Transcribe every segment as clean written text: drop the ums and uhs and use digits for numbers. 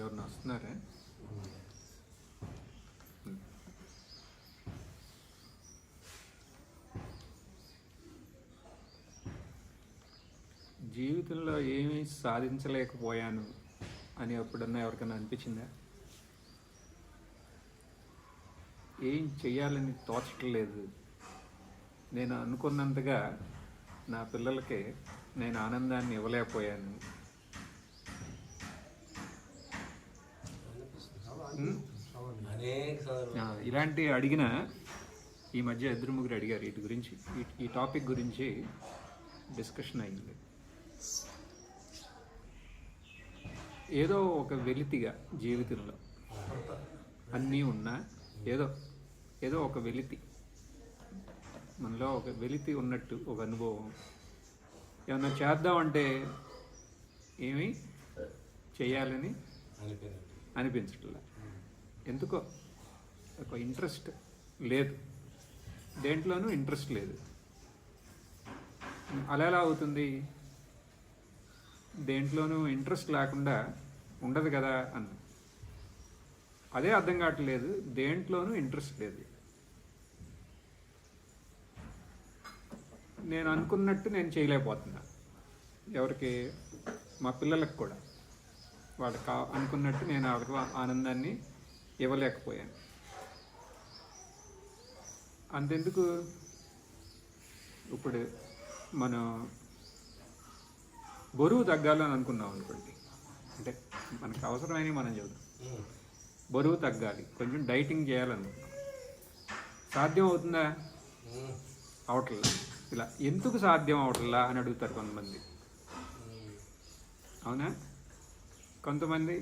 ఎవరిని వస్తున్నారా? జీవితంలో ఏమీ సాధించలేకపోయాను అని ఎప్పుడన్నా ఎవరికైనా అనిపించిందా? ఏం చెయ్యాలని తోచట్లేదు, నేను అనుకున్నంతగా నా పిల్లలకి నేను ఆనందాన్ని ఇవ్వలేకపోయాను, ఇలాంటి అడిగిన ఈ మధ్య ఇద్దరు ముగ్గురు అడిగారు. వీటి గురించి, ఈ టాపిక్ గురించి డిస్కషన్ అయింది. ఏదో ఒక వెలితిగా జీవితంలో అన్నీ ఉన్నా ఏదో ఒక వెలితి, మనలో ఒక వెలితి ఉన్నట్టు ఒక అనుభవం. ఏమన్నా చేద్దామంటే ఏమి చేయాలని అనిపించట్లే, ఎందుకో ఒక ఇంట్రెస్ట్ లేదు, దేంట్లోనూ ఇంట్రెస్ట్ లేదు. అలా ఎలా అవుతుంది? దేంట్లోనూ ఇంట్రెస్ట్ లేకుండా ఉండదు కదా అన్న, అదే అర్థం కావట్లేదు. దేంట్లోనూ ఇంట్రెస్ట్ లేదు. నేను అనుకున్నట్టు నేను చేయలేకపోతున్నా. ఎవరికి? మా పిల్లలకు కూడా. వాళ్ళకి అనుకున్నట్టు నేను వాళ్ళకి ఆనందాన్ని ఇవ్వలేకపోయాను. అంతెందుకు, ఇప్పుడు మనం బరువు తగ్గాలని అనుకున్నాం అనుకోండి, అంటే మనకు అవసరమైనవి మనం చెబుతాం. బరువు తగ్గాలి, కొంచెం డైటింగ్ చేయాలనుకున్నాం. సాధ్యం అవుతుందా? అవట్లా. ఇలా ఎందుకు సాధ్యం అవట్లా అని అడుగుతారు కొంతమంది. అవునా? కొంతమంది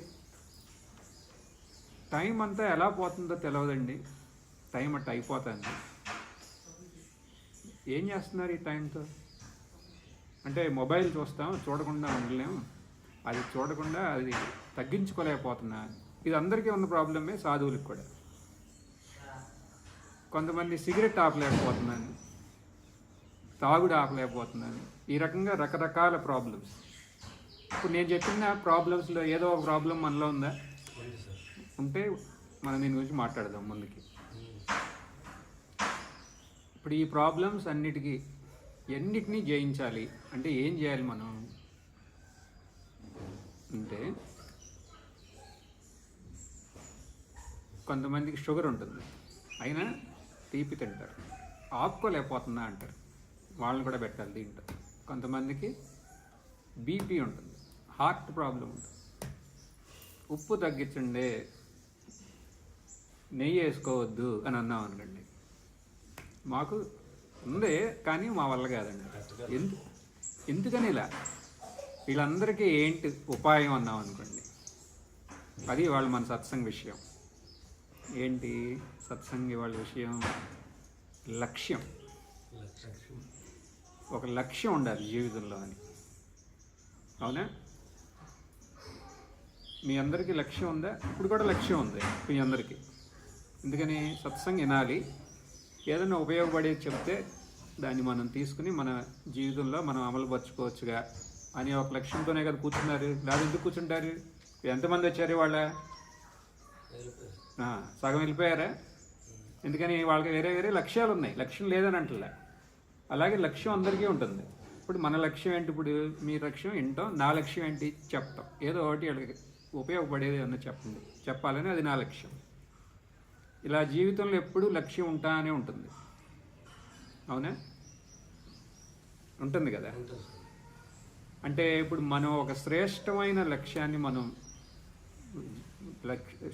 టైం అంతా ఎలా పోతుందో తెలియదండి, టైం అట్ట అయిపోతుంది. ఏం చేస్తున్నారు ఈ టైంతో? అంటే మొబైల్ చూస్తాం, చూడకుండా ఉండలేము, అది చూడకుండా అది తగ్గించుకోలేకపోతున్నా. ఇది అందరికీ ఉన్న ప్రాబ్లమే, సాధువులకు కూడా. కొంతమంది సిగరెట్ ఆపలేకపోతున్నాను, తాగుడు ఆపలేకపోతున్నాను, ఈ రకంగా రకరకాల ప్రాబ్లమ్స్. ఇప్పుడు నేను చెప్పిన ప్రాబ్లమ్స్లో ఏదో ఒక ప్రాబ్లం మనలో ఉందా? ఉంటే మనం దీని గురించి మాట్లాడదాం ముందుకి. ఇప్పుడు ఈ ప్రాబ్లమ్స్ ఎన్నిటినీ జయించాలి అంటే ఏం చేయాలి మనం అంటే, కొంతమందికి షుగర్ ఉంటుంది, అయినా తీపి తింటారు, ఆపుకోలేకపోతున్నా అంటారు, వాళ్ళని కూడా పెట్టాలి దీంట్లో. కొంతమందికి బీపీ ఉంటుంది, హార్ట్ ప్రాబ్లం ఉంటుంది, ఉప్పు తగ్గించండి, నెయ్యి వేసుకోవద్దు అని అన్నాం అనుకోండి, మాకు ఉంది కానీ మా వల్ల కాదండి. ఎందుకని ఇలా? వీళ్ళందరికీ ఏంటి ఉపాయం అన్నాం అనుకోండి, అది వాళ్ళు మన సత్సంగ విషయం. ఏంటి సత్సంగి వాళ్ళ విషయం? లక్ష్యం. ఒక లక్ష్యం ఉండాలి జీవితంలో అని. అవునా? మీ అందరికీ లక్ష్యం ఉందా? ఇప్పుడు కూడా లక్ష్యం ఉంది మీ అందరికీ. ఎందుకని? సత్సంగం వినాలి, ఏదైనా ఉపయోగపడేది చెప్తే దాన్ని మనం తీసుకుని మన జీవితంలో మనం అమలుపరచుకోవచ్చుగా అని ఒక లక్ష్యంతోనే కదా కూర్చున్నారు. లేదా ఎందుకు కూర్చుంటారు? ఎంతమంది వచ్చారు వాళ్ళ? సగం వెళ్ళిపోయారా? ఎందుకని? వాళ్ళకి వేరే వేరే లక్ష్యాలు ఉన్నాయి, లక్ష్యం లేదని అంటలే. అలాగే లక్ష్యం అందరికీ ఉంటుంది. ఇప్పుడు మన లక్ష్యం ఏంటి? ఇప్పుడు మీ లక్ష్యం వింటాం, నా లక్ష్యం ఏంటి? చెప్తాం. ఏదో ఒకటి వాళ్ళకి ఉపయోగపడేది ఏమన్నా చెప్పాలని, అది నా లక్ష్యం. ఇలా జీవితంలో ఎప్పుడూ లక్ష్యం ఉంటానే ఉంటుంది. అవునా? ఉంటుంది కదా. అంటే ఇప్పుడు మనం ఒక శ్రేష్టమైన లక్ష్యాన్ని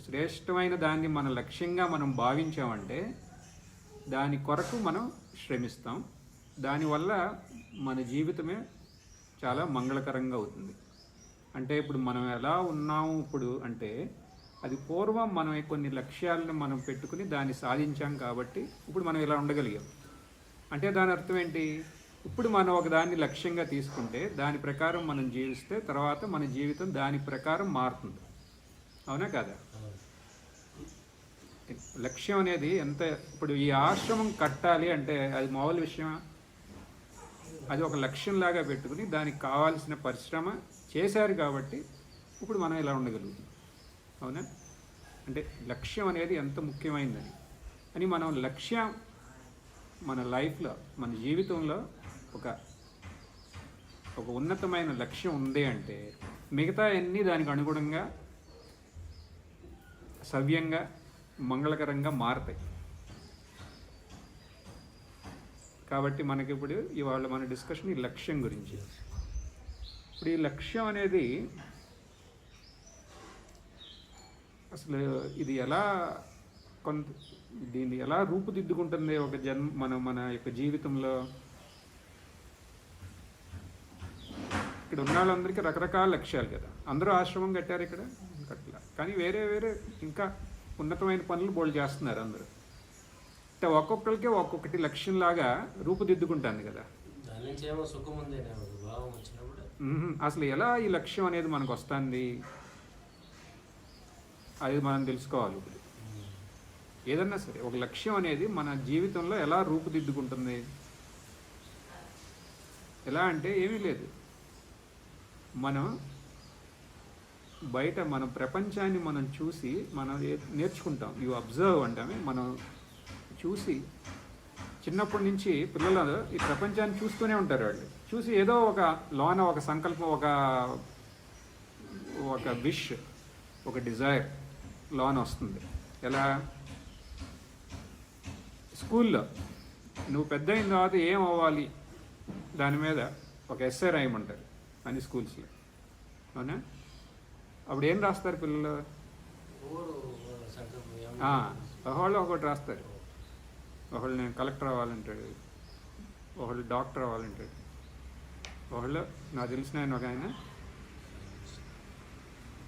శ్రేష్టమైన దాన్ని మన లక్ష్యంగా మనం భావించామంటే దాని కొరకు మనం శ్రమిస్తాం. దానివల్ల మన జీవితమే చాలా మంగళకరంగా అవుతుంది. అంటే ఇప్పుడు మనం ఎలా ఉన్నాము ఇప్పుడు అంటే, అది పూర్వం మనం కొన్ని లక్ష్యాలను మనం పెట్టుకుని దాన్ని సాధించాం కాబట్టి ఇప్పుడు మనం ఇలా ఉండగలిగాం. అంటే దాని అర్థం ఏంటి? ఇప్పుడు మనం ఒక దాన్ని లక్ష్యంగా తీసుకుంటే దాని ప్రకారం మనం జీవిస్తే తర్వాత మన జీవితం దాని ప్రకారం మారుతుంది. అవునా కదా? లక్ష్యం అనేది ఎంత, ఇప్పుడు ఈ ఆశ్రమం కట్టాలి అంటే అది మామూలు విషయమా? అది ఒక లక్ష్యంలాగా పెట్టుకుని దానికి కావాల్సిన పరిశ్రమ చేశారు కాబట్టి ఇప్పుడు మనం ఇలా ఉండగలుగుతాం. అవునా? అంటే లక్ష్యం అనేది ఎంత ముఖ్యమైనదని అని మనం లక్ష్యం మన లైఫ్లో, మన జీవితంలో ఒక ఒక ఉన్నతమైన లక్ష్యం ఉంది అంటే మిగతా అన్నీ దానికి అనుగుణంగా సవ్యంగా మంగళకరంగా మారుతాయి. కాబట్టి మనకి ఇప్పుడు ఇవాళ మన డిస్కషన్ ఈ లక్ష్యం గురించి. ఇప్పుడు ఈ లక్ష్యం అనేది అసలు ఇది ఎలా దీన్ని ఎలా రూపుదిద్దుకుంటుంది ఒక మన యొక్క జీవితంలో? ఇక్కడ ఉన్న వాళ్ళందరికీ రకరకాల లక్ష్యాలు కదా. అందరూ ఆశ్రమం కట్టారు ఇక్కడ కట్టలా, కానీ వేరే వేరే ఇంకా ఉన్నతమైన పనులు బోల్డ్ చేస్తున్నారు అందరూ. అంటే ఒక్కొక్కరికి ఒక్కొక్కటి లక్ష్యంలాగా రూపుదిద్దుకుంటుంది కదా. అసలు ఎలా ఈ లక్ష్యం అనేది మనకు వస్తుంది అది మనం తెలుసుకోవాలి. ఇప్పుడు ఏదన్నా సరే ఒక లక్ష్యం అనేది మన జీవితంలో ఎలా రూపుదిద్దుకుంటుంది? ఎలా అంటే ఏమీ లేదు, మనం బయట మన ప్రపంచాన్ని మనం చూసి మనం నేర్చుకుంటాం. యు అబ్జర్వ్ అంటామే. మనం చూసి చిన్నప్పటి నుంచి పిల్లలు ఈ ప్రపంచాన్ని చూస్తూనే ఉంటారు. వాళ్ళు చూసి ఏదో ఒక లోన ఒక సంకల్పం, ఒక విష్, ఒక డిజైర్ లోన వస్తుంది. ఎలా? స్కూల్లో నువ్వు పెద్ద అయిన తర్వాత ఏం అవ్వాలి దాని మీద ఒక ఎస్సే రాయమంటారు అన్ని స్కూల్స్లో. అవునా? అప్పుడు ఏం రాస్తారు పిల్లలు? ఒకళ్ళు ఒకటి రాస్తారు. ఒకళ్ళు నేను కలెక్టర్ అవ్వాలంటాడు, ఒకళ్ళు డాక్టర్ అవ్వాలంటాడు, ఒకళ్ళు నాకు తెలిసిన ఆయన ఒక ఆయన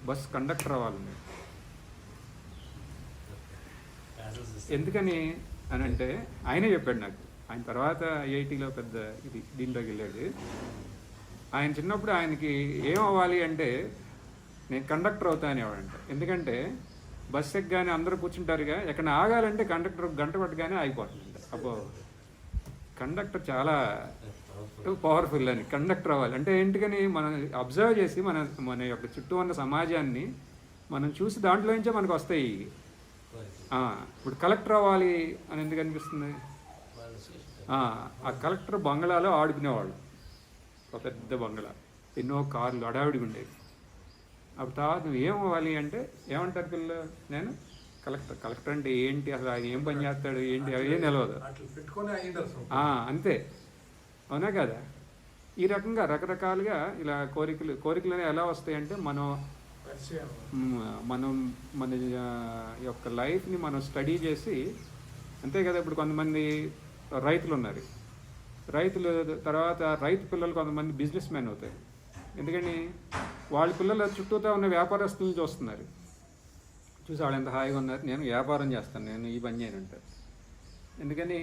బస్ కండక్టర్ అవ్వాలన్నాడు. ఎందుకని అని అంటే ఆయనే చెప్పాడు నాకు. ఆయన తర్వాత ఐఐటీలో పెద్ద దీంట్లోకి వెళ్ళాడు. ఆయన చిన్నప్పుడు ఆయనకి ఏం అవ్వాలి అంటే నేను కండక్టర్ అవుతా అనేవాడంట. ఎందుకంటే బస్ ఎక్కగానే అందరూ కూర్చుంటారుగా, ఎక్కడ ఆగాలంటే కండక్టర్ గంట పట్టగానే ఆగిపోతుందంట. అబ్బో, కండక్టర్ చాలా పవర్ఫుల్ అని. కండక్టర్ అవ్వాలి అంటే ఏంటికని మనం అబ్జర్వ్ చేసి మన యొక్క చుట్టూ ఉన్న సమాజాన్ని మనం చూసి దాంట్లో నుంచే మనకు వస్తాయి. ఇప్పుడు కలెక్టర్ అవ్వాలి అని ఎందుకు అనిపిస్తుంది? ఆ కలెక్టర్ బంగ్లాలో ఆడుకునేవాళ్ళు, ఒక పెద్ద బంగ్లా, ఎన్నో కార్లు అడావిడిగా ఉండేవి. అప్పుడు తర్వాత నువ్వు ఏం అవ్వాలి అంటే ఏమంటారు పిల్లలు? నేను కలెక్టర్ అంటే ఏంటి, అసలు ఆయన ఏం పని చేస్తాడు ఏంటి, అవి ఏం తెలియదు. అంతే. అవునా కదా? ఈ రకంగా రకరకాలుగా ఇలా కోరికలు ఎలా వస్తాయంటే మనం మన యొక్క లైఫ్ని మనం స్టడీ చేసి, అంతే కదా. ఇప్పుడు కొంతమంది రైతులు ఉన్నారు, రైతులు తర్వాత రైతు పిల్లలు కొంతమంది బిజినెస్ మ్యాన్ అవుతారు. ఎందుకని? వాళ్ళ పిల్లల చుట్టూతో ఉన్న వ్యాపారస్తులను చూస్తున్నారు, చూసి వాళ్ళు ఎంత హాయిగా ఉన్నారు, నేను వ్యాపారం చేస్తాను, నేను ఈ పని చేయనంటారు. ఎందుకని?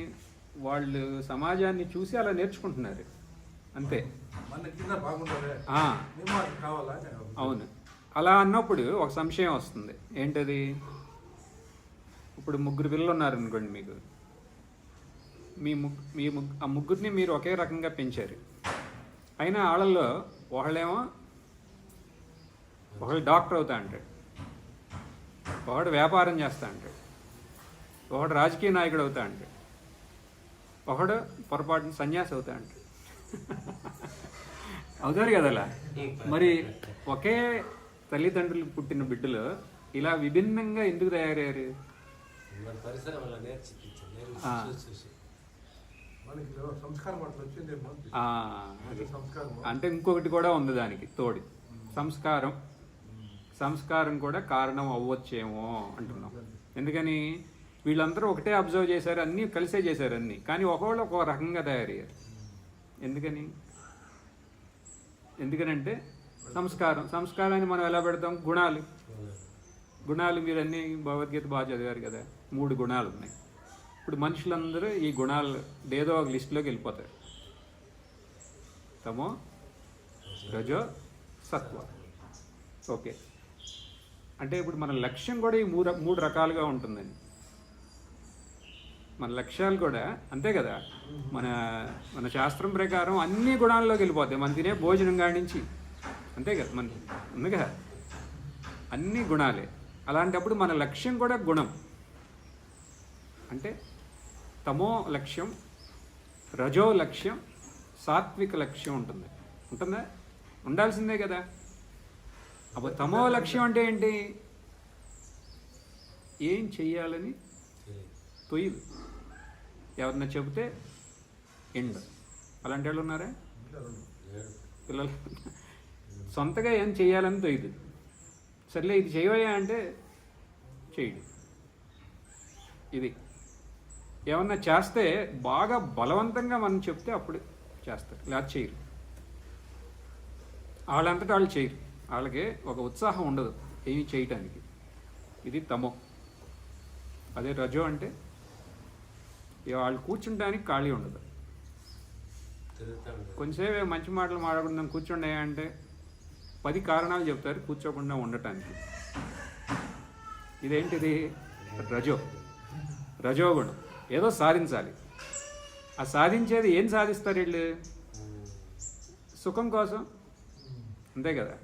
వాళ్ళు సమాజాన్ని చూసి అలా నేర్చుకుంటున్నారు. అంతే. అవును. అలా అన్నప్పుడు ఒక సంశయం వస్తుంది. ఏంటది? ఇప్పుడు 3 పిల్లలు ఉన్నారనుకోండి మీకు. ఆ ముగ్గురిని మీరు ఒకే రకంగా పెంచారు. అయినా వాళ్ళల్లో ఒకళ్ళు డాక్టర్ అవుతా అంటాడు, ఒకడు వ్యాపారం చేస్తా అంటాడు, ఒకడు రాజకీయ నాయకుడు అవుతా అంటాడు, ఒకడు పొరపాటున సన్యాసి అవుతా అంటాడు. అవుతారు కదా అలా. మరి ఒకే తల్లిదండ్రులు పుట్టిన బిడ్డలు ఇలా విభిన్నంగా ఎందుకు తయారయ్యారు? అంటే ఇంకొకటి కూడా ఉంది దానికి తోడి, సంస్కారం కూడా కారణం అవ్వచ్చేమో అంటున్నాం. ఎందుకని? వీళ్ళందరూ ఒకటే అబ్జర్వ్ చేశారు, అన్నీ కలిసే చేశారు అన్నీ, కానీ ఒకళ్ళు ఒక రకంగా తయారయ్యారు. ఎందుకనంటే సంస్కారాన్ని మనం ఎలా పెడతాం? గుణాలు మీరన్నీ భగవద్గీత బాగా చదివారు కదా. 3 గుణాలు ఉన్నాయి. ఇప్పుడు మనుషులందరూ ఈ గుణాలు ఏదో ఒక లిస్టులోకి వెళ్ళిపోతారు. తమో, రజో, సత్వ. ఓకే. అంటే ఇప్పుడు మన లక్ష్యం కూడా ఈ 3 రకాలుగా ఉంటుందని. మన లక్ష్యాలు కూడా అంతే కదా. మన మన శాస్త్రం ప్రకారం అన్ని గుణాల్లోకి వెళ్ళిపోతాయి. మన తినే భోజనం కాడి నుంచి అంతే కదా, మన ఉంది కదా, అన్ని గుణాలే. అలాంటప్పుడు మన లక్ష్యం కూడా గుణం. అంటే తమో లక్ష్యం, రజో లక్ష్యం, సాత్విక లక్ష్యం ఉంటుందా? ఉండాల్సిందే కదా. అప్పుడు తమో లక్ష్యం అంటే ఏంటి? ఏం చెయ్యాలని తొయ్యదు. ఎవరన్నా చెబితే ఎండ్. అలాంటి వాళ్ళు ఉన్నారా? పిల్లలు సొంతగా ఏం చెయ్యాలని తొయ్యదు. సర్లే ఇది చేయవయ్యా అంటే చేయడు. ఇది ఏమన్నా చేస్తే బాగా బలవంతంగా మనం చెప్తే అప్పుడు చేస్తారు, లేదా చేయరు. వాళ్ళంతటా వాళ్ళు చేయరు. వాళ్ళకి ఒక ఉత్సాహం ఉండదు ఏమి చేయటానికి. ఇది తమో. అదే రజో అంటే వాళ్ళు కూర్చుంటానికి ఖాళీ ఉండదు. కొంచెంసేపు మంచి మాటలు మాడకుండా కూర్చుండే అంటే 10 కారణాలు చెప్తారు కూర్చోకుండా ఉండటానికి. ఇదేంటిది? రజోగుణం. ఏదో సాధించాలి. ఆ సాధించేది ఏం సాధిస్తారు వీళ్ళు? సుఖం కోసం, అంతే కదా.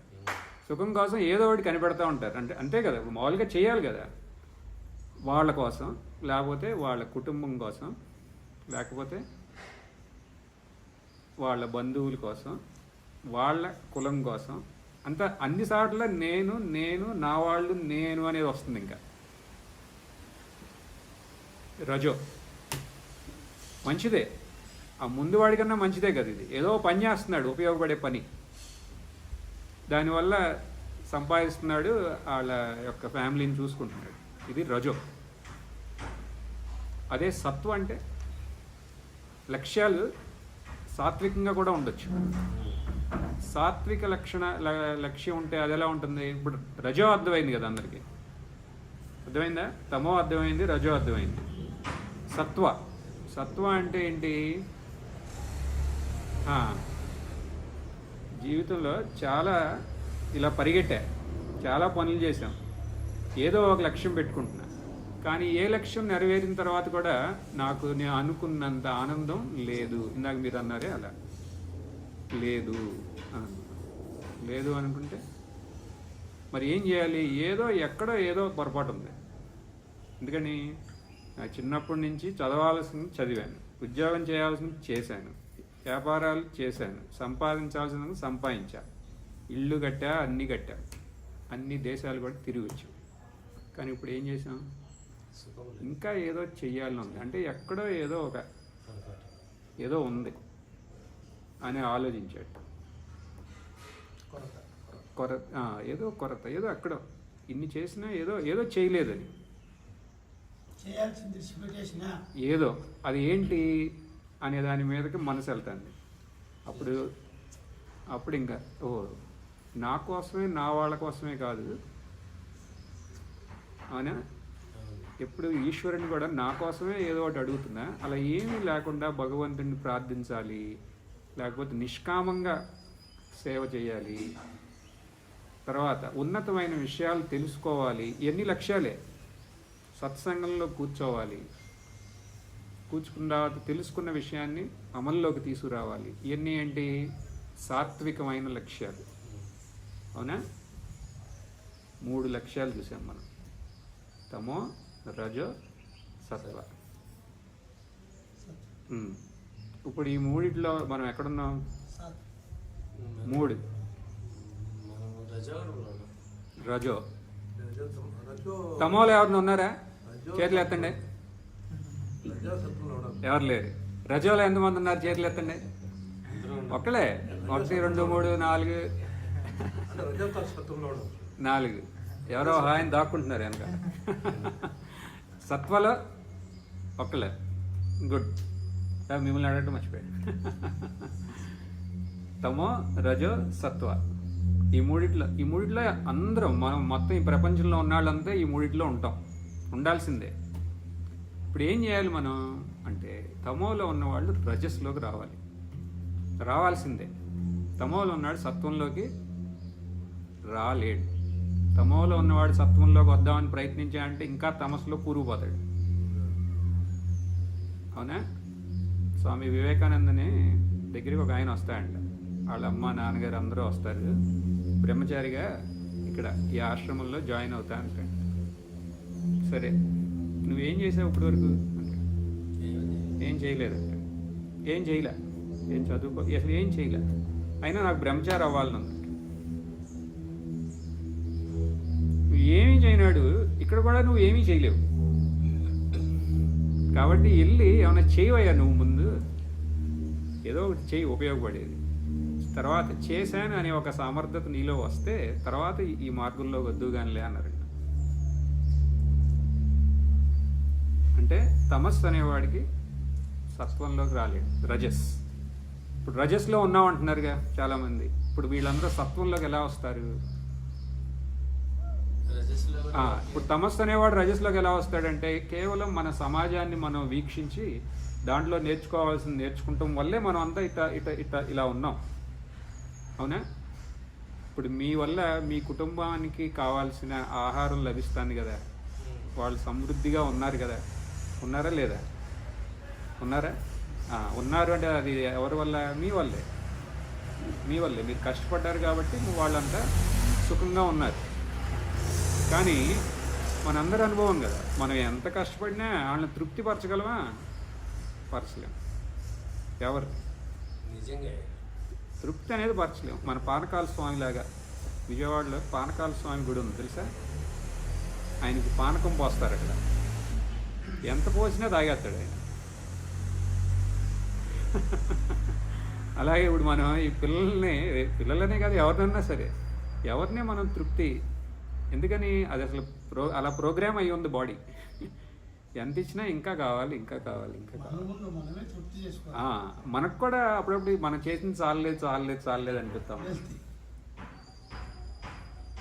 సుఖం కోసం ఏదో ఒకటి కనిపెడతా ఉంటారు. అంటే అంతే కదా, మామూలుగా చేయాలి కదా. వాళ్ళ కోసం, లేకపోతే వాళ్ళ కుటుంబం కోసం, లేకపోతే వాళ్ళ బంధువుల కోసం, వాళ్ళ కులం కోసం, అంతా అన్ని సార్లు నేను నా వాళ్ళు నేను అనేది వస్తుంది. ఇంకా రజో మంచిదే, ఆ ముందు వాడికన్నా మంచిదే కదా. ఇది ఏదో పని చేస్తున్నాడు, ఉపయోగపడే పని, దానివల్ల సంపాదిస్తున్నాడు, వాళ్ళ యొక్క ఫ్యామిలీని చూసుకుంటున్నాడు. ఇది రజో. అదే సత్వం అంటే లక్ష్యాలు సాత్వికంగా కూడా ఉండొచ్చు. సాత్విక లక్ష్యం ఉంటే అది ఎలా ఉంటుంది? ఇప్పుడు రజో అర్థమైంది కదా అందరికీ, అర్థమైందా? తమో అర్థమైంది, రజో అర్థమైంది. సత్వ అంటే ఏంటి? జీవితంలో చాలా ఇలా పరిగెట్టా, చాలా పనులు చేశాం, ఏదో ఒక లక్ష్యం పెట్టుకుంటున్నా. కానీ ఏ లక్ష్యం నెరవేరిన తర్వాత కూడా నాకు నేను అనుకున్నంత ఆనందం లేదు. ఇందాక మీరు అన్నారే అలా లేదు అనుకుంటే మరి ఏం చేయాలి? ఎక్కడో ఏదో పొరపాటు ఉంది. ఎందుకని చిన్నప్పటి నుంచి చదవాల్సింది చదివాను, ఉద్యోగం చేయాల్సింది చేశాను, వ్యాపారాలు చేశాను, సంపాదించాల్సింది సంపాదించా, ఇల్లు కట్టా, అన్ని దేశాలు కూడా తిరిగి వచ్చాం. కానీ ఇప్పుడు ఏం చేసాం? ఇంకా ఏదో చెయ్యాలని ఉంది. అంటే ఎక్కడో ఏదో ఉంది అని ఆలోచించాడు. కొరత ఏదో ఎక్కడో ఇన్ని చేసినా ఏదో చేయలేదని, ఏదో అది ఏంటి అనే దాని మీదకి మనసు వెళ్తుంది. అప్పుడు ఇంకా నా కోసమే, నా వాళ్ళ కోసమే కాదు అని ఎప్పుడు ఈశ్వరుని కూడా నా కోసమే ఏదో ఒకటి అడుగుతున్నా. అలా ఏమీ లేకుండా భగవంతుడిని ప్రార్థించాలి, లేకపోతే నిష్కామంగా సేవ చేయాలి, తర్వాత ఉన్నతమైన విషయాలు తెలుసుకోవాలి. ఇవన్నీ లక్ష్యాలే. సత్సంగంలో కూర్చోవాలి, కూర్చుకున్న తర్వాత తెలుసుకున్న విషయాన్ని అమల్లోకి తీసుకురావాలి. ఇవన్నీ ఏంటి? సాత్వికమైన లక్ష్యాలు. అవునా? 3 లక్ష్యాలు చూసాం మనం: తమో, రజో, సత్వ. ఇప్పుడు ఈ 3 మనం ఎక్కడున్నాం? 3. రజో. తమోలో ఎవరిని ఉన్నారా? చేతులు ఎత్తండి. ఎవరు లేరు. రజోలో ఎంతమంది ఉన్నారు? చేతులు ఎత్తండి. ఒక్కలే. 1, 2, 3, 4. ఎవరో ఆయన దాక్కుంటున్నారు వెనక. సత్వలో ఒక్కలే. గుడ్. మిమ్మల్ని అడగటం మర్చిపోయాడు. తమో, రజో, సత్వ. ఈ మూడిట్లో అందరం, మనం మొత్తం ఈ ప్రపంచంలో ఉన్న వాళ్ళంతా ఈ 3 ఉంటాం, ఉండాల్సిందే. ఇప్పుడు ఏం చేయాలి మనం అంటే, తమోలో ఉన్నవాళ్ళు రజస్లోకి రావాల్సిందే. తమోలో ఉన్నాడు సత్వంలోకి రాలేడు. తమోలో ఉన్నవాడు సత్వంలోకి వద్దామని ప్రయత్నించాడంటే ఇంకా తమస్లో కూరుకుపోతాడు. అవునా? స్వామి వివేకానందని దగ్గరికి ఒక ఆయన వస్తాడంట. వాళ్ళ అమ్మ నాన్నగారు అందరూ వస్తారు, బ్రహ్మచారిగా ఇక్కడ ఈ ఆశ్రమంలో జాయిన్ అవుతా అంటాడు. సరే, నువ్వేం చేసావు ఇప్పటి వరకు అంటే ఏం చేయలేదంట. ఏం చేయలే, ఏం చదువుకో, అసలు ఏం చేయలే, అయినా నాకు బ్రహ్మచారి అవ్వాలన్నట్టు. నువ్వు ఏమీ చేయనాడు, ఇక్కడ కూడా నువ్వు ఏమీ చేయలేవు. కాబట్టి వెళ్ళి ఏమైనా చేయవయ్యా నువ్వు ముందు, ఏదో ఒకటి చేయి ఉపయోగపడేది. తర్వాత చేశాను అనే ఒక సమర్థత నీలో వస్తే తర్వాత ఈ మార్గంలో వద్దు కానిలే అన్నారు. అంటే తమస్సు అనేవాడికి సత్వంలోకి రాలేడు, రజస్. ఇప్పుడు రజస్లో ఉన్నాం అంటున్నారుగా చాలామంది. ఇప్పుడు వీళ్ళందరూ సత్వంలోకి ఎలా వస్తారు? ఇప్పుడు తమస్సు అనేవాడు రజస్లోకి ఎలా వస్తాడంటే కేవలం మన సమాజాన్ని మనం వీక్షించి దాంట్లో నేర్చుకోవాల్సింది నేర్చుకుంటాం వల్లే మనం అంతా ఇట ఇట ఇట ఇలా ఉన్నాం. అవునా? ఇప్పుడు మీ వల్ల మీ కుటుంబానికి కావాల్సిన ఆహారం లభిస్తుంది కదా, వాళ్ళు సమృద్ధిగా ఉన్నారు కదా. ఉన్నారా లేదా? ఉన్నారా? ఉన్నారు అంటే అది ఎవరి వల్ల? మీ వల్లే. మీ వల్లే, మీరు కష్టపడ్డారు కాబట్టి వాళ్ళంతా సుఖంగా ఉన్నారు. కానీ మనందరి అనుభవం కదా, మనం ఎంత కష్టపడినా వాళ్ళని తృప్తిపరచగలమా? పరచలేం. ఎవరు నిజంగా తృప్తి అనేది పరచలేం. మన పానకాల స్వామి లాగా విజయవాడలో పానకాల స్వామి గుడి ఉంది తెలుసా? ఆయనకి పానకం పోస్తారు అక్కడ, ఎంత పోసినా తాగేస్తాడు ఆయన. అలాగే ఇప్పుడు మనం ఈ పిల్లలనే కాదు ఎవరినన్నా సరే, ఎవరినే మనం తృప్తి, ఎందుకని అది అసలు అలా ప్రోగ్రామ్ అయ్యి ఉంది బాడీ. ఎంత ఇచ్చినా ఇంకా కావాలి, ఇంకా కావాలి, ఇంకా కావాలి. మనకు కూడా అప్పుడప్పుడు మనం చేసింది చాలలేదు చాలలేదు చాలలేదు అనిపిస్తాం.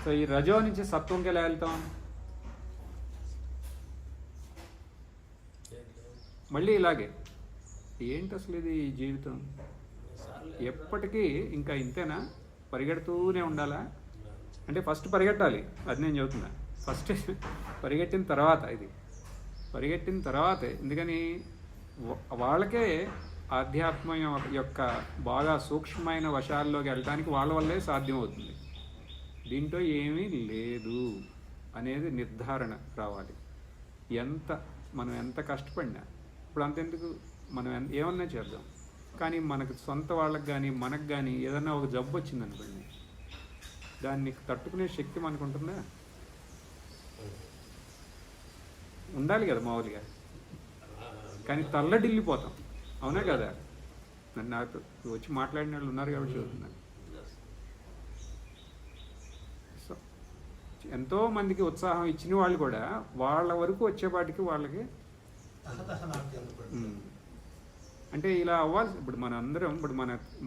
సో ఈ రజో నుంచి సత్వంకి ఎలా వెళ్తాం? మళ్ళీ ఇలాగే. ఏంటి అసలు ఇది జీవితం? ఎప్పటికీ ఇంకా ఇంతేనా? పరిగెడుతూనే ఉండాలా? అంటే ఫస్ట్ పరిగెట్టాలి, అది నేను చెబుతున్నా. ఫస్ట్ పరిగెట్టిన తర్వాత పరిగెట్టిన తర్వాతే. ఎందుకని వాళ్ళకే ఆధ్యాత్మం యొక్క బాగా సూక్ష్మమైన వశాల్లోకి వెళ్ళడానికి వాళ్ళ వల్లే సాధ్యమవుతుంది. దీంట్లో ఏమీ లేదు అనేది నిర్ధారణ రావాలి. మనం ఎంత కష్టపడినా, ఇప్పుడు అంతెందుకు మనం ఏమన్నా చేద్దాం, కానీ మనకు సొంత వాళ్ళకి కానీ మనకు కానీ ఏదన్నా ఒక జబ్బు వచ్చిందనుకోండి, దాన్ని తట్టుకునే శక్తి మనకు ఉంటుందా? ఉండాలి కదా మామూలుగా. కానీ తల్లడిల్లిపోతాం. అవునా కదా? నాకు వచ్చి మాట్లాడిన వాళ్ళు ఉన్నారు కాబట్టి చదువుతున్నాను. సో ఎంతో మందికి ఉత్సాహం ఇచ్చిన వాళ్ళు కూడా వాళ్ళ వరకు వచ్చేపాటికి వాళ్ళకి అంటే ఇలా అవ్వాలి. ఇప్పుడు మన అందరం, ఇప్పుడు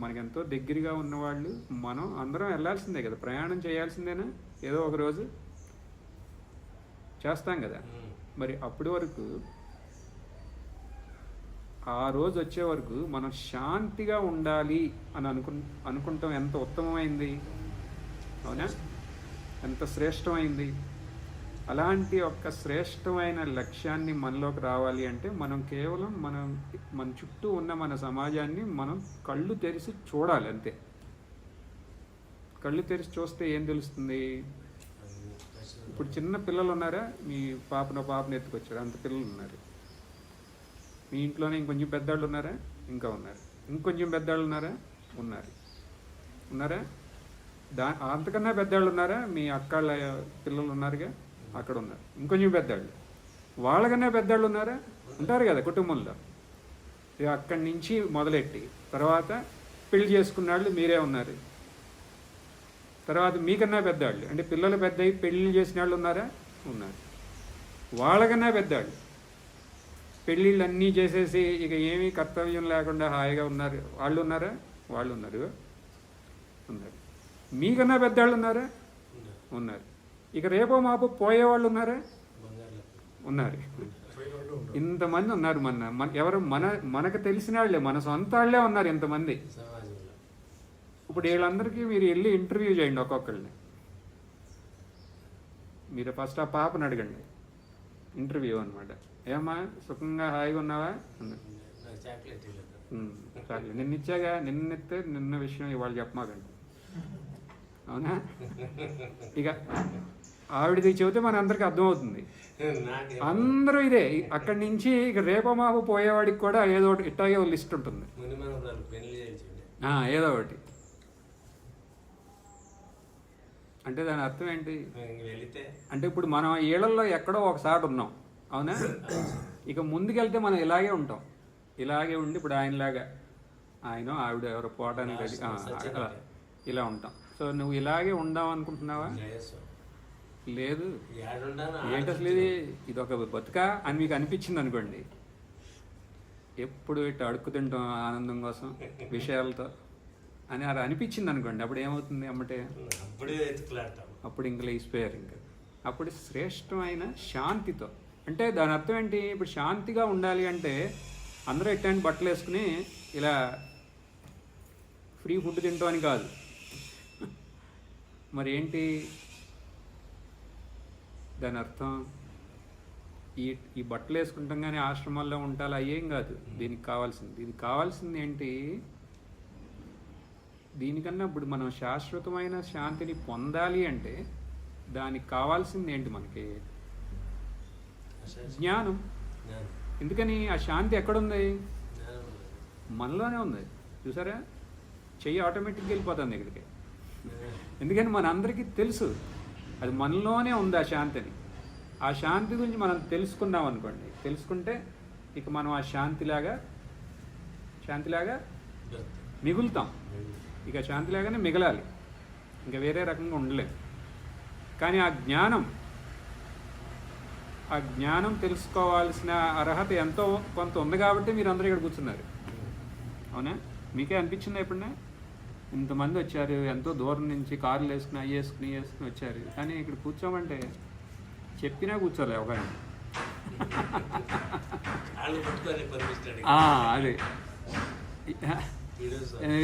మనకి ఎంతో దగ్గరగా ఉన్నవాళ్ళు మనం అందరం వెళ్ళాల్సిందే కదా, ప్రయాణం చేయాల్సిందేనా? ఏదో ఒక రోజు చేస్తాం కదా. మరి అప్పటి వరకు, ఆ రోజు వచ్చే వరకు మనం శాంతిగా ఉండాలి అని అనుకుంటాం. ఎంత ఉత్తమమైంది, అవునా? ఎంత శ్రేష్టమైంది. అలాంటి ఒక శ్రేష్టమైన లక్ష్యాన్ని మనలోకి రావాలి అంటే మనం కేవలం మన చుట్టూ ఉన్న మన సమాజాన్ని మనం కళ్ళు తెరిచి చూడాలి, అంతే. కళ్ళు తెరిచి చూస్తే ఏం తెలుస్తుంది? ఇప్పుడు చిన్న పిల్లలు ఉన్నారా? మీ పాపను ఎత్తుకొచ్చారు, అంత పిల్లలు ఉన్నారు. మీ ఇంట్లోనే ఇంకొంచెం పెద్దవాళ్ళు ఉన్నారా? ఇంకా ఉన్నారు. ఇంకొంచెం పెద్దవాళ్ళు ఉన్నారా? ఉన్నారా? అంతకన్నా పెద్దవాళ్ళు ఉన్నారా? మీ అక్కళ్ళ పిల్లలు ఉన్నారుగా, అక్కడ ఉన్నారు. ఇంకొంచెం పెద్దవాళ్ళు, వాళ్ళకన్నా పెద్దవాళ్ళు ఉన్నారా? ఉంటారు కదా కుటుంబంలో. ఇక అక్కడి నుంచి మొదలెట్టి తర్వాత పెళ్లి చేసుకున్న వాళ్ళు మీరే ఉన్నారు. తర్వాత మీకన్నా పెద్దవాళ్ళు అంటే పిల్లలు పెద్దవి పెళ్ళిళ్ళు చేసిన వాళ్ళు ఉన్నారా? ఉన్నారు. వాళ్ళకన్నా పెద్దవాళ్ళు పెళ్ళిళ్ళు అన్నీ చేసేసి ఇక ఏమీ కర్తవ్యం లేకుండా హాయిగా ఉన్నారు. వాళ్ళు ఉన్నారా? వాళ్ళు ఉన్నారు. మీకన్నా పెద్దవాళ్ళు ఉన్నారా? ఉన్నారు. ఇక రేపో మాపో పోయేవాళ్ళు ఉన్నారా? ఉన్నారు. ఇంతమంది ఉన్నారు. ఎవరు మనకు తెలిసిన వాళ్ళే, మన సొంత వాళ్ళే ఉన్నారు ఇంతమంది. ఇప్పుడు వీళ్ళందరికీ మీరు వెళ్ళి ఇంటర్వ్యూ చేయండి ఒక్కొక్కరిని. మీరు ఫస్ట్ ఆ పాపను అడగండి, ఇంటర్వ్యూ అనమాట. ఏమ్మా సుఖంగా హాయిగా ఉన్నావా అన్నారు. చాక్లెట్ నిన్న ఇచ్చాగా, నిన్నెత్తే నిన్న విషయం ఇవాళ చెప్పమాకండి, అవునా? ఇక ఆవిడది చెబితే మన అందరికి అర్థమవుతుంది. అందరూ ఇదే. అక్కడి నుంచి ఇక రేపమాపు పోయేవాడికి కూడా ఏదో ఒకటి ఇట్టాగే లిస్ట్ ఉంటుంది, ఏదో ఒకటి. అంటే దాని అర్థం ఏంటి అంటే ఇప్పుడు మనం ఏళ్లలో ఎక్కడో ఒకసారి ఉన్నాం, అవునా? ఇక ముందుకెళ్తే మనం ఇలాగే ఉంటాం, ఇలాగే ఉండి ఇప్పుడు ఆయనలాగా, ఆయన ఆవిడ ఎవరో పోవటానికి రెడీ, ఇలా ఉంటాం. సో నువ్వు ఇలాగే ఉందాం అనుకుంటున్నావా? లేదు. ఏంటి అసలు ఇది ఒక బతుకా అని మీకు అనిపించింది అనుకోండి, ఎప్పుడు ఇట్లా అడుక్కు తింటాం ఆనందం కోసం విషయాలతో అని అలా అనిపించింది అనుకోండి, అప్పుడు ఏమవుతుంది అమ్మటే? అప్పుడు ఇంకా లేచిపోయారు. ఇంకా అప్పుడు శ్రేష్టమైన శాంతితో, అంటే దాని అర్థం ఏంటి? ఇప్పుడు శాంతిగా ఉండాలి అంటే అందరూ ఎట్లాంటి బట్టలు వేసుకుని ఇలా ఫ్రీ ఫుడ్ తింటాం అని కాదు. మరి ఏంటి దాని అర్థం? ఈ బట్టలు వేసుకుంటాం కానీ ఆశ్రమాల్లో ఉంటాలి అయ్యేం కాదు. దీనికి కావాల్సింది ఏంటి? దీనికన్నా ఇప్పుడు మనం శాశ్వతమైన శాంతిని పొందాలి అంటే దానికి కావాల్సింది ఏంటి? మనకి జ్ఞానం. ఎందుకని? ఆ శాంతి ఎక్కడుంది? మనలోనే ఉంది. చూసారా, చెయ్యి ఆటోమేటిక్గా వెళ్ళిపోతుంది ఇక్కడికి. ఎందుకని మనందరికీ తెలుసు అది మనలోనే ఉంది ఆ శాంతిని. ఆ శాంతి గురించి మనం తెలుసుకున్నాం అనుకోండి, తెలుసుకుంటే ఇక మనం ఆ శాంతిలాగా మిగులుతాం. ఇక శాంతిలాగానే మిగలాలి, ఇంకా వేరే రకంగా ఉండలేము. కానీ ఆ జ్ఞానం తెలుసుకోవాల్సిన అర్హత ఎంతో కొంత ఉంది కాబట్టి మీరు అందరూ ఇక్కడ కూర్చున్నారు, అవునా? మీకే అనిపించిందా ఎప్పుడన్నా? ఇంతమంది వచ్చారు, ఎంతో దూరం నుంచి కార్లు వేసుకుని వచ్చారు, కానీ ఇక్కడ కూర్చోమంటే చెప్పినా కూర్చోలే ఒక ఆయన. అదే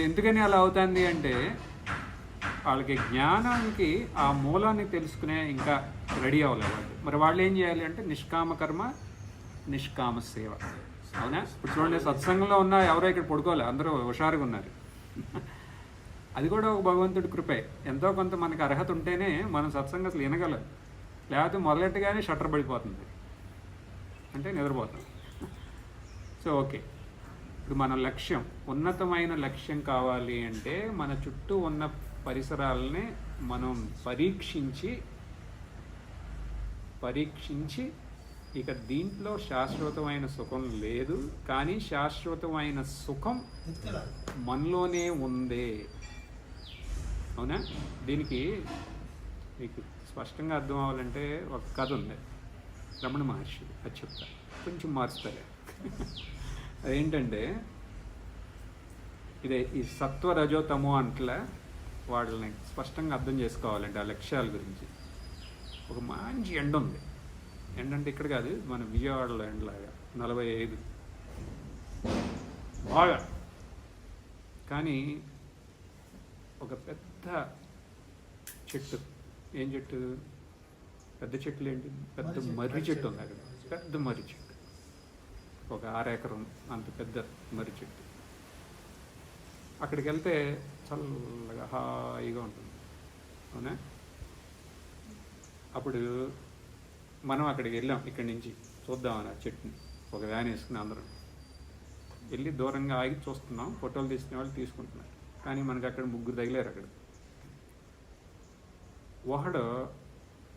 ఎందుకని అలా అవుతుంది అంటే వాళ్ళకి జ్ఞానానికి ఆ మూలాన్ని తెలుసుకునే ఇంకా రెడీ అవ్వాలి వాళ్ళు. మరి వాళ్ళు ఏం చేయాలి అంటే నిష్కామ కర్మ, నిష్కామ సేవ, అవునా? ఇప్పుడు చూడండి, సత్సంగంలో ఉన్న ఎవరో ఇక్కడ పడుకోవాలి, అందరూ హుషారుగా ఉన్నారు. అది కూడా ఒక భగవంతుడి కృపే. ఎంతో కొంత మనకి అర్హత ఉంటేనే మనం సత్సంగం అసలు వినగలం, లేకపోతే మొదలెట్టుగానే షట్టర్ పడిపోతుంది, అంటే నిద్రపోతాం. సో ఓకే, ఇప్పుడు మన లక్ష్యం, ఉన్నతమైన లక్ష్యం కావాలి అంటే మన చుట్టూ ఉన్న పరిసరాలని మనం పరీక్షించి ఇక దీంట్లో శాశ్వతమైన సుఖం లేదు, కానీ శాశ్వతమైన సుఖం మనలోనే ఉంది, అవునా? దీనికి మీకు స్పష్టంగా అర్థం అవ్వాలంటే ఒక కథ ఉంది, రమణ మహర్షి. అది చెప్తా, కొంచెం మార్చుతారే. అదేంటంటే ఇదే ఈ సత్వ రజోతమో అంట్లా వాళ్ళని స్పష్టంగా అర్థం చేసుకోవాలంటే ఆ లక్ష్యాల గురించి. ఒక మంచి ఎండ ఉంది, ఎండ అంటే ఇక్కడ కాదు, మన విజయవాడలో ఎండలాగా 45 బాగా. కానీ ఒక పెద్ద చెట్టు, ఏం చెట్టు? పెద్ద చెట్లు ఏంటి? పెద్ద మర్రి చెట్టు ఉంది అక్కడ, పెద్ద మర్రి చెట్టు, ఒక 6 ఎకరం అంత పెద్ద మర్రి చెట్టు. అక్కడికి వెళ్తే చల్లగా హాయిగా ఉంటుంది, అవునా? అప్పుడు మనం అక్కడికి వెళ్ళాం, ఇక్కడి నుంచి చూద్దామని ఆ చెట్టుని. ఒక వ్యాన్ వేసుకుని అందరం వెళ్ళి దూరంగా ఆగి చూస్తున్నాం, ఫోటోలు తీసుకునే వాళ్ళు తీసుకుంటున్నారు. కానీ మనకి అక్కడ 3 తగిలారు. అక్కడ ఒకడు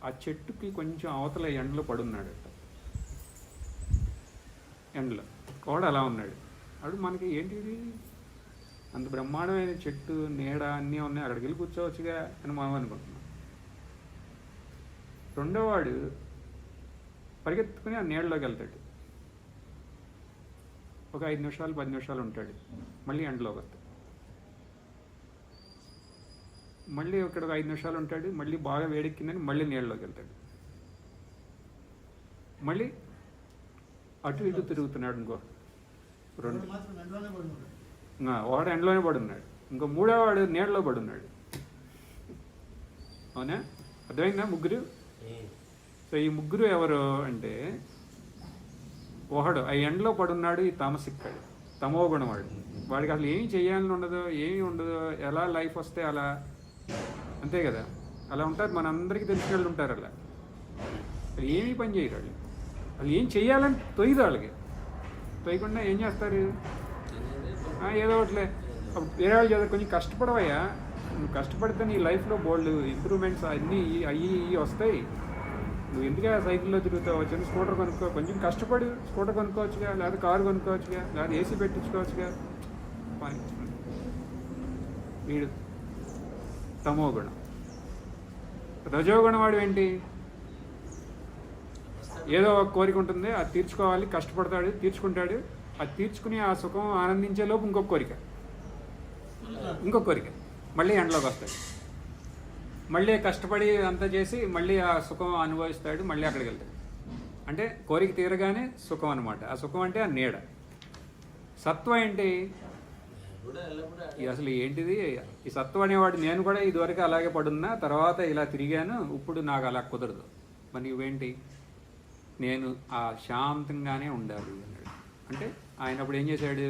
ఆ చెట్టుకి కొంచెం అవతల ఎండలో పడున్నాడు, ఎండలో కూడా అలా ఉన్నాడు. అప్పుడు మనకి ఏంటి అంత బ్రహ్మాండమైన చెట్టు, నీడ అన్నీ ఉన్నాయి, అక్కడికి వెళ్ళి కూర్చోవచ్చుగా అని మనం అనుకుంటున్నాం. రెండోవాడు పరిగెత్తుకుని ఆ నీడలోకి వెళ్తాడు, ఒక 5 నిమిషాలు 10 నిమిషాలు ఉంటాడు, మళ్ళీ ఎండలోకి వస్తాడు. మళ్ళీ ఇక్కడ ఒక 5 నిమిషాలు ఉంటాడు, మళ్ళీ బాగా వేడెక్కిందని మళ్ళీ నీళ్ళలోకి వెళ్తాడు, మళ్ళీ అటు ఇటు తిరుగుతున్నాడు. ఇంకో 2 వాడు ఎండలోనే పడున్నాడు, ఇంకో 3వ నీళ్ళలో పడున్నాడు, అవునా? అర్థమైందా? 3. సో ఈ 3 ఎవరు అంటే, ఒకడు ఆ ఎండలో పడున్నాడు, ఈ తామసిక్కాడు. తమో గుణం వాడికి అసలు ఏం చేయాలని ఉండదు, ఏమీ ఉండదు, ఎలా లైఫ్ వస్తే అలా, అంతే కదా. అలా ఉంటారు, మనందరికీ తెలిసిన వాళ్ళు ఉంటారు అలా. అది ఏమీ పని చేయరు వాళ్ళు, అది ఏం చెయ్యాలని తొయ్యదు వాళ్ళకి. తొయ్యకుండా ఏం చేస్తారు, ఏదో ఒకటిలే. వేరే వాళ్ళు చదువు కొంచెం కష్టపడవయ్యా, నువ్వు కష్టపడితే నీ లైఫ్లో బోల్డ్ ఇంప్రూవ్మెంట్స్ అన్నీ అయ్యి వస్తాయి. నువ్వు ఎందుకే సైకిల్లో తిరుగుతావు, చిన్న స్కూటర్ కొనుక్కో, కొంచెం కష్టపడి స్కూటర్ కొనుక్కోవచ్చుగా, లేదా కారు కొనుక్కోవచ్చుగా, లేదా ఏసీ పెట్టించుకోవచ్చుగా. వీడు తమో గుణం. రజోగుణం వాడు ఏంటి, ఏదో ఒక కోరిక ఉంటుంది, అది తీర్చుకోవాలి, కష్టపడతాడు, తీర్చుకుంటాడు. అది తీర్చుకుని ఆ సుఖం ఆనందించే లోపు ఇంకొక కోరిక, మళ్ళీ ఎండలోకి వస్తాడు, మళ్ళీ కష్టపడి అంతా చేసి మళ్ళీ ఆ సుఖం అనుభవిస్తాడు, మళ్ళీ అక్కడికి వెళ్తాడు. అంటే కోరిక తీరగానే సుఖం అనమాట. ఆ సుఖం అంటే ఆ నీడ. సత్వం ఏంటి, అసలు ఏంటిది ఈ సత్వం అనేవాడు. నేను కూడా ఇదివరకు అలాగే పడున్నా, తర్వాత ఇలా తిరిగాను, ఇప్పుడు నాకు అలా కుదరదు. మరి నువ్వేంటి, నేను ఆ శాంతంగానే ఉండాలి అన్నాడు. అంటే ఆయన అప్పుడు ఏం చేశాడు,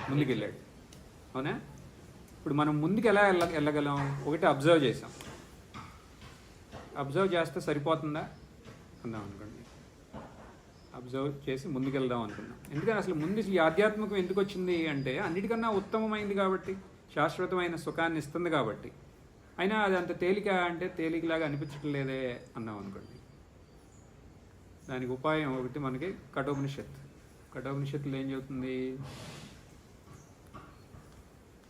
ముందుకెళ్ళాడు. అవునా. ఇప్పుడు మనం ముందుకు ఎలా వెళ్ళగలం, ఒకటి అబ్జర్వ్ చేసాం. అబ్జర్వ్ చేస్తే సరిపోతుందా అందాం అనుకోండి. అబ్జర్వ్ చేసి ముందుకెళ్దాం అనుకున్నాం. ఎందుకని అసలు ముందు ఈ ఆధ్యాత్మికం ఎందుకు వచ్చింది అంటే, అన్నిటికన్నా ఉత్తమమైంది కాబట్టి, శాశ్వతమైన సుఖాన్ని ఇస్తుంది కాబట్టి. అయినా అది అంత తేలిక అంటే తేలికలాగా అనిపించట్లేదే అన్నాం అనుకోండి. దానికి ఉపాయం ఒకటి మనకి కఠోపనిషత్తులో ఏం చెబుతుంది,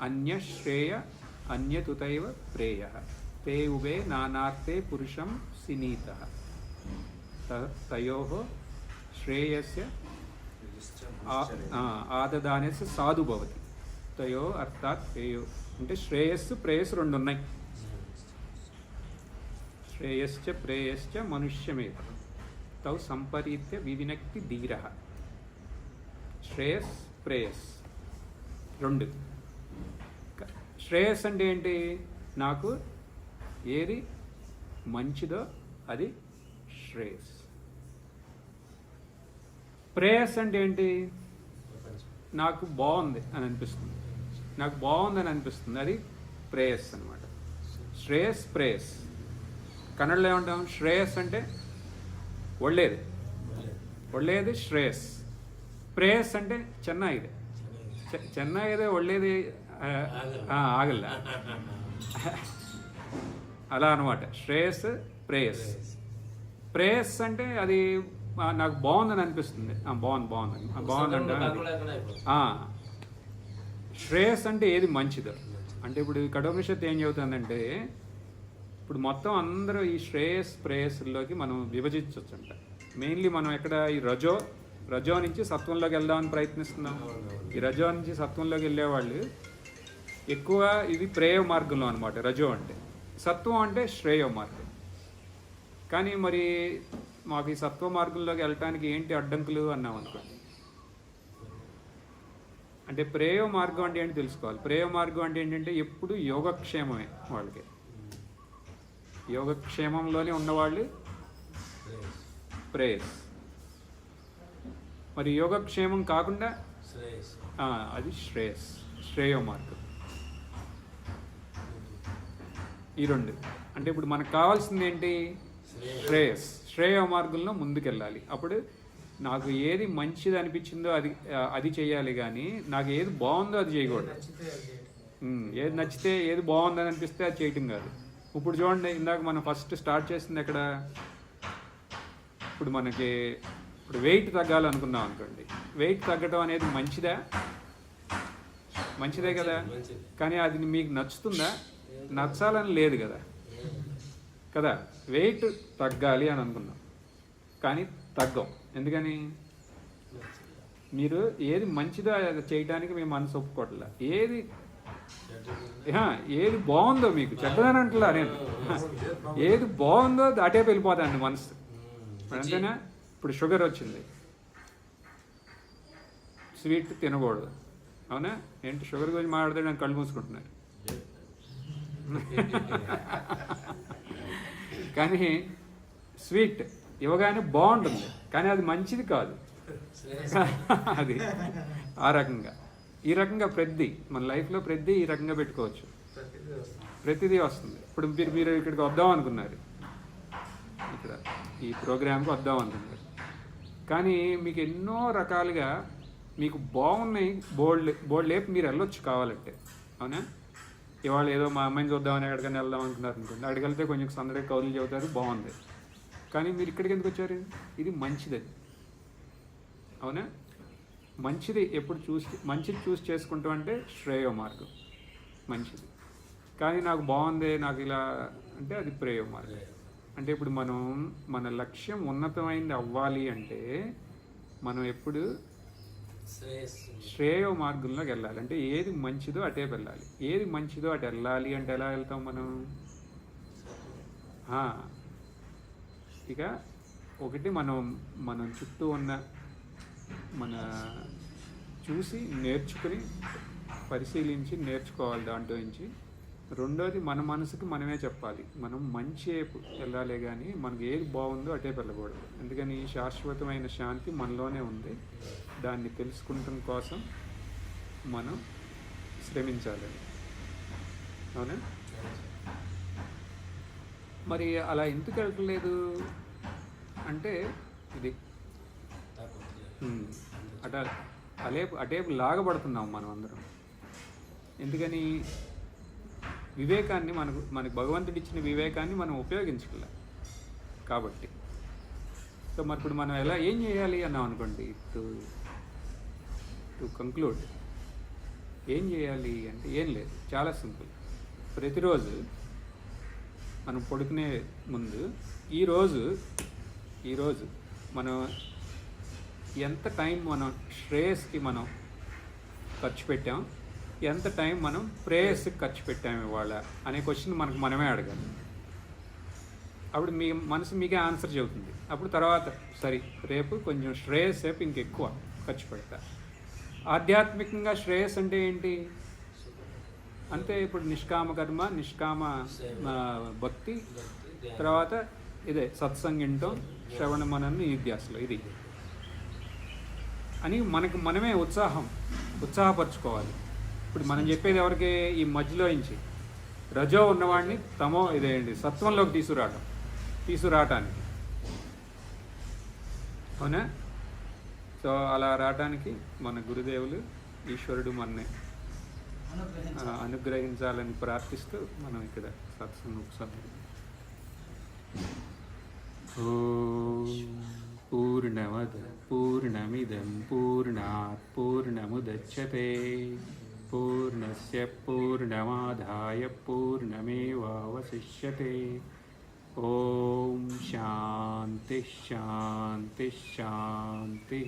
అన్యశ్రేయ అన్యతుతైవ ప్రేయ తే ఉభే నానార్తే పురుషం సినీత తయోః శ్రేయస్య ఆదదానస్య సాధు భవతి తయో అర్థాత్ ప్రేయో. అంటే శ్రేయస్సు ప్రేయస్సు రెండు ఉన్నాయి. ప్రేయశ్చ మనుష్యమేవ తౌ సంపరీత్య వివినక్తి ధీర. శ్రేయస్ ప్రేయస్ రెండు. శ్రేయస్ అంటే ఏంటి, నాకు ఏది మంచిదో అది శ్రేయస్. ప్రేయస్ అంటే ఏంటి, నాకు బాగుంది అని అనిపిస్తుంది, అది ప్రేయస్ అనమాట. శ్రేయస్ ప్రేయస్. కన్నడలో ఏమంటాం, శ్రేయస్ అంటే ಒಳ್ಳೇದು ಶ್ರೇಯಸ್. ಪ್ರೇಯಸ್ అంటే ಚೆನ್ನಾಗಿದೆ ಒಳ್ಳೇది ಆಗಲ್ಲ అలా అనమాట. శ్రేయస్ ప్రేయస్ అంటే అది నాకు బాగుందని అనిపిస్తుంది, బాగుందంట. శ్రేయస్ అంటే ఏది మంచిదో. అంటే ఇప్పుడు కఠోపనిషత్తు ఏం చెబుతుందంటే, ఇప్పుడు మొత్తం అందరూ ఈ శ్రేయస్ ప్రేయస్లోకి మనం విభజించవచ్చంట. మెయిన్లీ మనం ఎక్కడ ఈ రజో నుంచి సత్వంలోకి వెళ్దామని ప్రయత్నిస్తున్నాం. ఈ రజో నుంచి సత్వంలోకి వెళ్ళేవాళ్ళు ఎక్కువ ఇది ప్రేయ మార్గంలో అనమాట. రజో అంటే, సత్వం అంటే శ్రేయ మార్గం. కానీ మరి మాకు ఈ సత్వ మార్గంలోకి వెళ్ళటానికి ఏంటి అడ్డంకులు అన్నాం అనుకోండి. అంటే ప్రేయ మార్గం అంటే ఏంటి తెలుసుకోవాలి. ప్రేయ మార్గం అంటే ఏంటంటే ఎప్పుడు యోగక్షేమమే వాళ్ళకి. యోగక్షేమంలోనే ఉన్నవాళ్ళు ప్రేయస్. మరి యోగక్షేమం కాకుండా అది శ్రేయ మార్గం. ఈ రెండు. అంటే ఇప్పుడు మనకు కావాల్సింది ఏంటి, శ్రేయ మార్గంలో ముందుకెళ్ళాలి. అప్పుడు నాకు ఏది మంచిది అనిపించిందో అది చేయాలి, కానీ నాకు ఏది బాగుందో అది చేయకూడదు. ఏది నచ్చితే ఏది బాగుందని అనిపిస్తే అది చేయటం కాదు. ఇప్పుడు చూడండి, ఇందాక మనం ఫస్ట్ స్టార్ట్ చేసింది ఎక్కడ, ఇప్పుడు వెయిట్ తగ్గాలనుకున్నాం అనుకోండి. వెయిట్ తగ్గడం అనేది మంచిదే కదా. కానీ అది మీకు నచ్చుతుందా, నచ్చాలని లేదు కదా. వెయిట్ తగ్గాలి అని అనుకున్నాం, కానీ తగ్గం. ఎందుకని, మీరు ఏది మంచిదో చేయడానికి మీ మనసు ఒప్పుకోవట్లే. ఏది బాగుందో మీకు, చెడ్డదని అంటలా నేను, ఏది బాగుందో అటే వెళ్ళిపోతాండి మనసు. అంతేనా. ఇప్పుడు షుగర్ వచ్చింది, స్వీట్ తినకూడదు. అవునా. ఏంటి షుగర్ గురించి మాట్లాడితే నేను కళ్ళు మూసుకుంటున్నారు. కానీ స్వీట్ ఇవ్వగానే బాగుంటుంది, కానీ అది మంచిది కాదు. అది ఆ రకంగా ఈ రకంగా ప్రతి మన లైఫ్లో ప్రతి ఈ రకంగా పెట్టుకోవచ్చు. ప్రతిదీ వస్తుంది. ఇప్పుడు మీరు ఇక్కడికి వద్దాం అనుకున్నారు, ఇక్కడ ఈ ప్రోగ్రామ్కి వద్దాం అనుకున్నారు, కానీ మీకు ఎన్నో రకాలుగా మీకు బాగున్నాయి బోల్డ్ లేపు మీరు వెళ్ళొచ్చు కావాలంటే, అవునా? ఇవాళ ఏదో మా అమ్మాయిని చూద్దామని ఎక్కడికైనా వెళ్దాం అనుకున్నారు అనుకోండి, అక్కడికి వెళ్తే కొంచెం సందడి కౌలు చెబుతారు, బాగుంది. కానీ మీరు ఇక్కడికి ఎందుకు వచ్చారు? ఇది మంచిది, అవునా? మంచిది ఎప్పుడు మంచిది చూస్ చేసుకుంటాం అంటే శ్రేయో మార్గం మంచిది. కానీ నాకు బాగుంది, నాకు ఇలా అంటే అది ప్రేయో మార్గం. అంటే ఇప్పుడు మనం మన లక్ష్యం ఉన్నతమైంది అవ్వాలి అంటే మనం ఎప్పుడు శ్రేయో మార్గంలోకి వెళ్ళాలి. అంటే ఏది మంచిదో అటే వెళ్ళాలి. ఏది మంచిదో అటు వెళ్ళాలి అంటే ఎలా వెళ్తాం మనం? ఇక ఒకటి మనం చుట్టూ ఉన్న మన చూసి నేర్చుకుని పరిశీలించి నేర్చుకోవాలి దాంట్లో నుంచి. రెండోది మన మనసుకి మనమే చెప్పాలి, మనం మంచి వైపు వెళ్ళాలి కానీ మనకి ఏది బాగుందో అటే వెళ్ళకూడదు. ఎందుకని శాశ్వతమైన శాంతి మనలోనే ఉంది, దాన్ని తెలుసుకుంటం కోసం మనం శ్రమించాలని, అవునా? మరి అలా ఎందుకు వెళ్ళట్లేదు అంటే ఇది అటేపు లాగబడుతున్నాం మనం అందరం. ఎందుకని? వివేకాన్ని మనకు భగవంతుడు ఇచ్చిన వివేకాన్ని మనం ఉపయోగించగలం కాబట్టి. సో మరి ఇప్పుడు మనం ఏం చేయాలి అన్నాం అనుకోండి, టు కంక్లూడ్ ఏం చేయాలి అంటే ఏం లేదు, చాలా సింపుల్. ప్రతిరోజు మనం పడుకునే ముందు ఈరోజు మనం ఎంత టైం మనం శ్రేయస్కి మనం ఖర్చు పెట్టాం, ఎంత టైం మనం ప్రేయస్కి ఖర్చు పెట్టాము ఇవాళ అనే క్వశ్చన్ మనమే అడగాలి. అప్పుడు మీ మనసు మీకే ఆన్సర్ చెబుతుంది. అప్పుడు తర్వాత సరే రేపు కొంచెం శ్రేయస్ రేపు ఇంకెక్కువ ఖర్చు పెడతా. ఆధ్యాత్మికంగా శ్రేయస్ అంటే ఏంటి అంటే ఇప్పుడు నిష్కామ కర్మ, నిష్కామ భక్తి, తర్వాత ఇదే సత్సంగంటం, శ్రవణ మనన నిధ్యాసలు, ఇది అని మనమే ఉత్సాహపరచుకోవాలి. ఇప్పుడు మనం చెప్పేది ఎవరికి? ఈ మధ్యలో నుంచి రజో ఉన్నవాడిని ఇదేంటి సత్వంలోకి తీసుకురావటానికి, అవునా? సో అలా రావడానికి మన గురుదేవులు ఈశ్వరుడు మనని అనుగ్రహించాలని ప్రార్థిస్తూ మనం ఇక్కడ సత్సంగం పూర్ణమిదం పూర్ణాత్ పూర్ణముదచ్యతే పూర్ణస్య పూర్ణమాదాయ పూర్ణమేవావశిష్యతే. ఓం శాంతి శాంతి శాంతి.